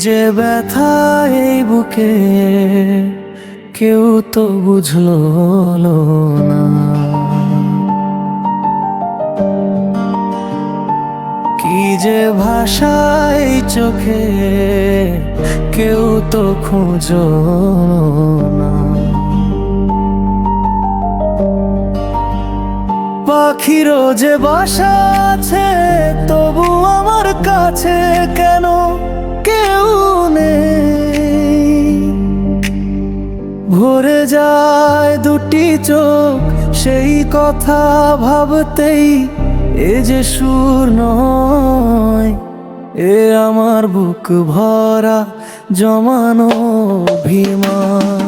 যে ব্যথা এই বুকে কেউ তো বুঝলো না। কি যে ভাষা এই চোখে কেউ তো খুঁজো না। পাখিরও যে বাসা আছে তবু আমার কাছে কেন কেউ নেই। ভরে যায় দুটি চোখ সেই কথা ভাবতেই, এ যে সুর নয়, এ আমার বুক ভরা জমানো অভিমান।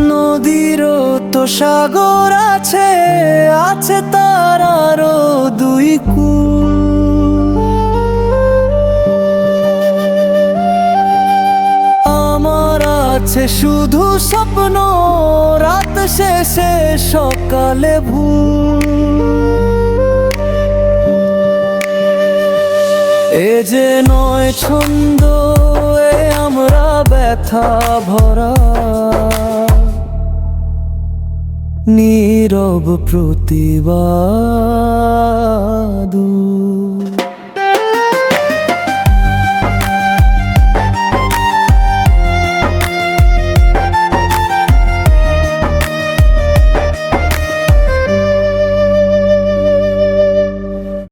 নদীরও তো সাগর আছে, আছে তার আরো দুই কূল। আমার আছে শুধু স্বপ্ন, রাত শেষে সকালে ভুল। এ যে নয় ছন্দ, এ আমরা ব্যথা ভরা নীরব প্রতিবাদ।